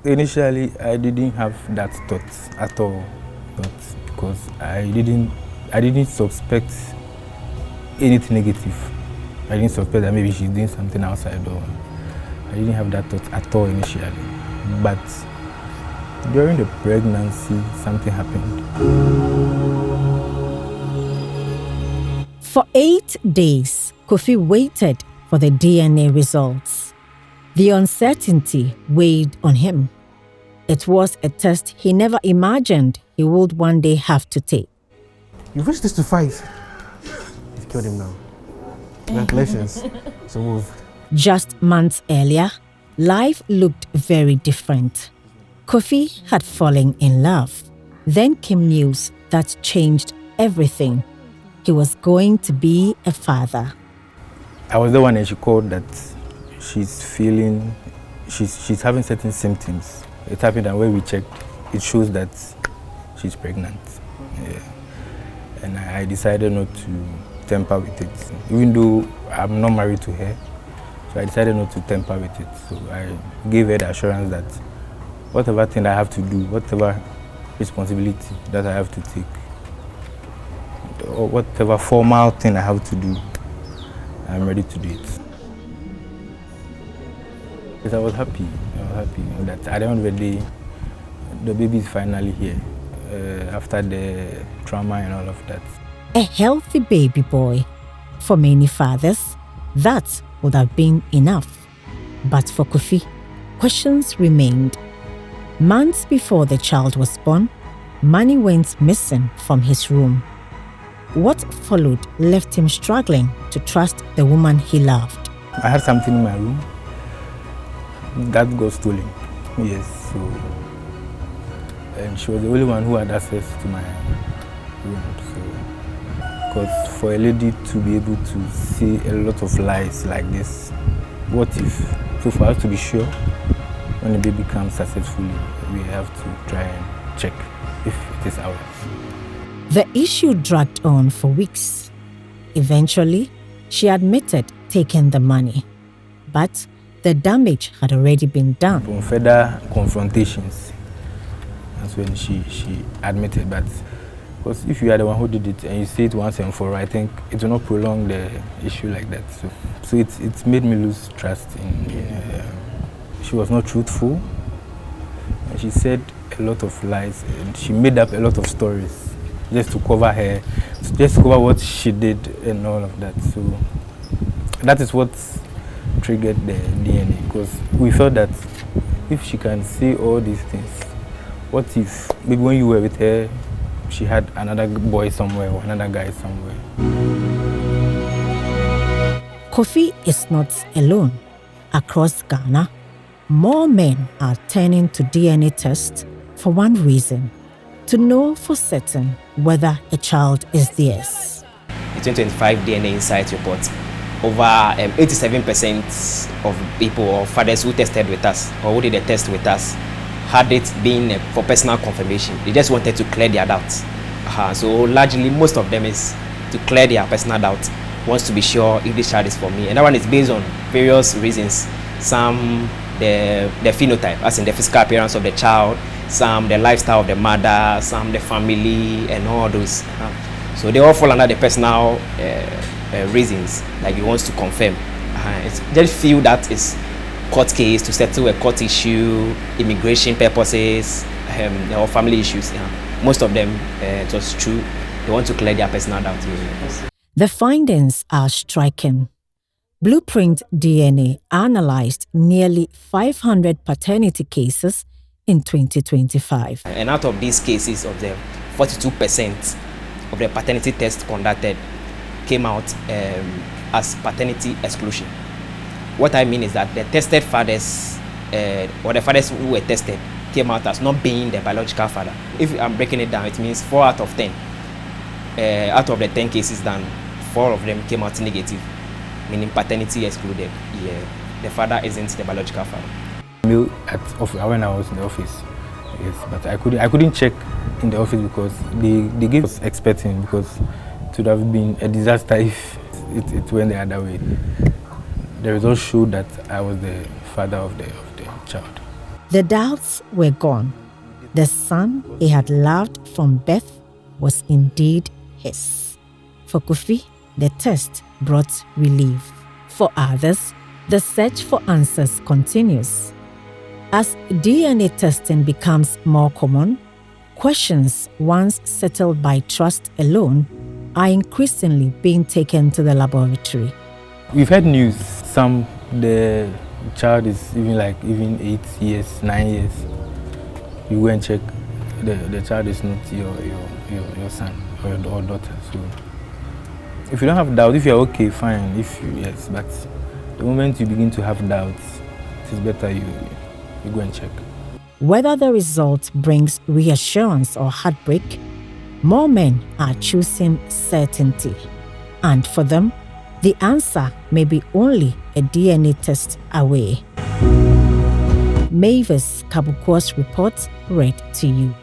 Initially, I didn't have that thought at all, but because I didn't suspect anything negative. I didn't suspect that maybe she's doing something outside, or I didn't have that thought at all initially. But during the pregnancy, something happened. For 8 days, Kofi waited for the DNA results. The uncertainty weighed on him. It was a test he never imagined he would one day have to take. You've reached this to 5. You've killed him now. Congratulations. So move. Just months earlier, life looked very different. Kofi had fallen in love. Then came news that changed everything. He was going to be a father. I was the one that she called that she's having certain symptoms. It happened that when we checked, it shows that she's pregnant. Yeah. And I decided not to tamper with it. Even though I'm not married to her, so I decided not to tamper with it. So I gave her the assurance that whatever thing I have to do, whatever responsibility that I have to take, or whatever formal thing I have to do, I'm ready to do it. Because I was happy that at the end of the day, the baby is finally here, after the trauma and all of that. A healthy baby boy. For many fathers, that would have been enough. But for Kofi, questions remained. Months before the child was born, money went missing from his room. What followed left him struggling to trust the woman he loved. I had something in my room that got stolen. Yes, so, and she was the only one who had access to my room. So, because for a lady to be able to see a lot of lies like this, what if? So for us to be sure, when the baby comes successfully, we have to try and check if it is ours. The issue dragged on for weeks. Eventually, she admitted taking the money, but the damage had already been done. On further confrontations, that's when she admitted. But because if you are the one who did it and you say it once and for all, I think it will not prolong the issue like that. So it made me lose trust in. She was not truthful. And she said a lot of lies, and she made up a lot of stories just to cover what she did and all of that. So that is what triggered the DNA, because we felt that if she can say all these things, what if maybe when you were with her, she had another boy somewhere or another guy somewhere. Kofi is not alone. Across Ghana, more men are turning to DNA tests for one reason: to know for certain whether a child is theirs. The 2025 DNA Insight report, over 87% of people or fathers who tested with us or who did the test with us had it being for personal confirmation. They just wanted to clear their doubts. So largely, most of them is to clear their personal doubt, wants to be sure if this child is for me. And that one is based on various reasons. Some the phenotype, as in the physical appearance of the child, some the lifestyle of the mother, some the family, and all those. So they all fall under the personal reasons, like he wants to confirm. It's just feel that is court case to settle a court issue, immigration purposes, or family issues. Most of them, it was true. They want to clear their personal doubt. The findings are striking. Blueprint DNA analyzed nearly 500 paternity cases in 2025. And out of these cases, of the 42% of the paternity tests conducted came out as paternity exclusion. What I mean is that the tested fathers, or the fathers who were tested, came out as not being the biological father. If I'm breaking it down, it means 4 out of 10. Out of the 10 cases done, 4 of them came out negative, meaning paternity excluded. Yeah, the father isn't the biological father. When I was in the office, yes, but I couldn't check in the office because they gave us expecting, because it would have been a disaster if it went the other way. The results showed that I was the father of the child. The doubts were gone. The son he had loved from birth was indeed his. For Kofi, the test brought relief. For others, the search for answers continues. As DNA testing becomes more common, questions once settled by trust alone are increasingly being taken to the laboratory. We've heard news, the child is even 8 years, 9 years. You go and check, the child is not your son or daughter. So if you don't have doubt, if you're okay, fine. Yes, but the moment you begin to have doubts, it is better you go and check. Whether the result brings reassurance or heartbreak, more men are choosing certainty. And for them, the answer may be only a DNA test away. Mavis Kabukwa's report read to you.